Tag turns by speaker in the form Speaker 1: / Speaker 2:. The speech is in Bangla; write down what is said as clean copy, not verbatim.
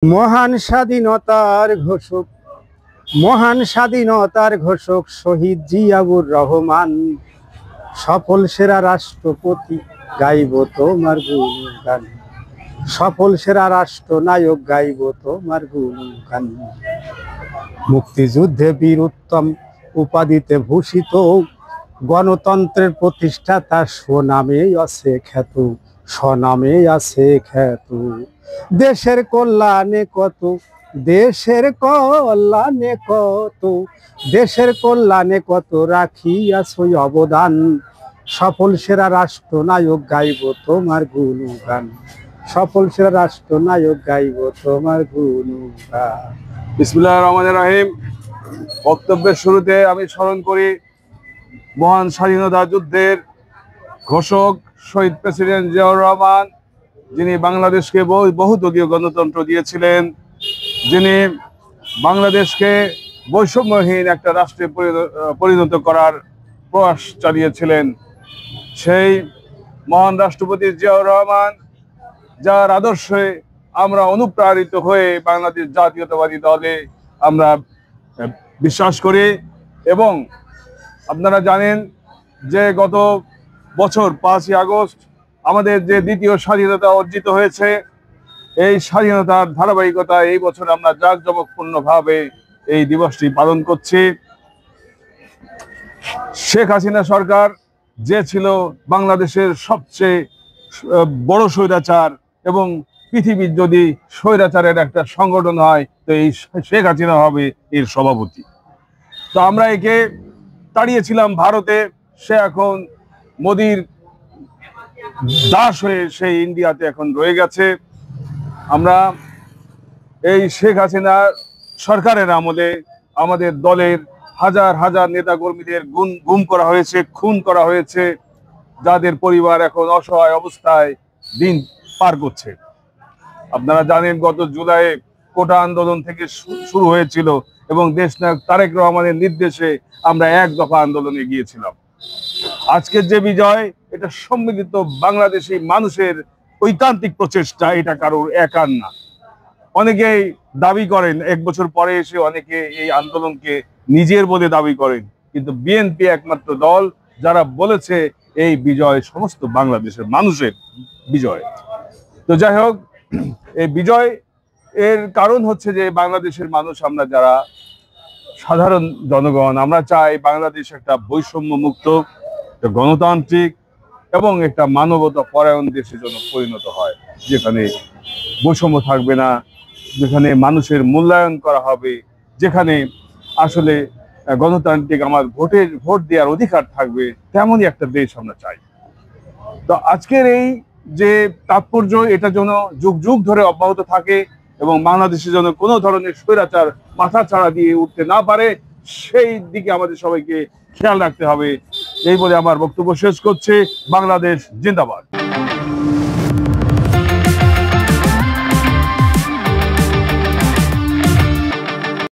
Speaker 1: মহান স্বাধীনতার ঘোষক শহীদ জিয়াউর রহমান, সফল সেরা রাষ্ট্রপতি, গাইব তোমার গুণগান। সফল সেরা রাষ্ট্রনায়ক, গাইব তোমার গুণগান। মুক্তিযুদ্ধে বীর উত্তম উপাধিতে ভূষিত, গণতন্ত্রের প্রতিষ্ঠাতা, স্বনামে আছে খ্যাত, স্বনামে আছে খ্যাত। দেশের কল্যাণে কত, দেশের কল্যাণে কত, দেশের কল্যাণে কত রাখিয়াছো অবদান। সফল সেরা রাষ্ট্রনায়ক, গাইব তোমার গুণগান। সফল সেরা রাষ্ট্রনায়ক, গাইব তোমার গুণগান।
Speaker 2: বিসমিল্লাহির রহমানির রহিম। বক্তব্যের শুরুতে আমি স্মরণ করি মহান স্বাধীনতা যুদ্ধের ঘোষক শহীদ প্রেসিডেন্ট জিয়াউর রহমান, যিনি বাংলাদেশকে বহুদলীয় গণতন্ত্র দিয়েছিলেন, যিনি বাংলাদেশকে বৈষম্যহীন একটা রাষ্ট্রে পরিণত করার প্রয়াস চালিয়েছিলেন। সেই মহান রাষ্ট্রপতি জিয়াউর রহমান, যার আদর্শে আমরা অনুপ্রাণিত হয়ে বাংলাদেশ জাতীয়তাবাদী দলে আমরা বিশ্বাস করি। এবং আপনারা জানেন যে গত বছর 5ই আগস্ট আমাদের যে দ্বিতীয় স্বাধীনতা অর্জিত হয়েছে, এই স্বাধীনতার ধারাবাহিকতা এই বছর আমরা জাঁকজমকপূর্ণভাবে এই দিবসটি পালন করছি। শেখ হাসিনা সরকার, যে ছিল বাংলাদেশের সবচেয়ে বড় স্বৈরাচার, এবং পৃথিবীর যদি স্বৈরাচারের একটা সংগঠন হয় তো এই শেখ হাসিনা হবে এর সভাপতি। তো আমরা একে তাড়িয়েছিলাম ভারতে, সে এখন মোদির দাস হয়ে সেই ইন্ডিয়াতে এখন রয়ে গেছে। আমরা এই শেখ হাসিনা সরকারের আমলে আমাদের দলের হাজার হাজার নেতাকর্মীদের গুম করা হয়েছে, খুন করা হয়েছে, যাদের পরিবার এখন অসহায় অবস্থায় দিন পার করছে। আপনারা জানেন গত জুলাইয়ে কোটা আন্দোলন থেকে শুরু হয়েছিল এবং দেশনায়ক তারেক রহমানের নির্দেশে আমরা এক দফা আন্দোলনে গিয়েছিলাম। আজকের যে বিজয়, এটা সম্মিলিত বাংলাদেশি মানুষের ঐকান্তিক প্রচেষ্টা, এটা কারোর একার না। অনেকেই দাবি করেন, 1 বছর পরে এসে অনেকে এই আন্দোলনকে নিজের বলে দাবি করেন, কিন্তু বিএনপি একমাত্র দল যারা বলেছে এই বিজয় সমস্ত বাংলাদেশের মানুষের বিজয়। তো যাই হোক, এই বিজয় এর কারণ হচ্ছে যে বাংলাদেশের মানুষ, আমরা যারা সাধারণ জনগণ, আমরা চাই বাংলাদেশ একটা বৈষম্য মুক্ত, গণতান্ত্রিক এবং একটা মানবতা পরায়ণ দেশের জন্য পরিণত হয়, যেখানে বৈষম্য থাকবে না, যেখানে মানুষের মূল্যায়ন করা হবে, যেখানে আসলে গণতান্ত্রিক আমার ভোট দেওয়ার অধিকার থাকবে, তেমনই একটা দেশ আমরা চাই। তো আজকের এই যে তাৎপর্য, এটা যেন যুগ যুগ ধরে অব্যাহত থাকে এবং বাংলাদেশের জন্য কোনো ধরনের স্বৈরাচার মাথা ছাড়া দিয়ে উঠতে না পারে, সেই দিকে আমাদের সবাইকে খেয়াল রাখতে হবে। এই বলে আমার বক্তব্য শেষ করছি। বাংলাদেশ জিন্দাবাদ।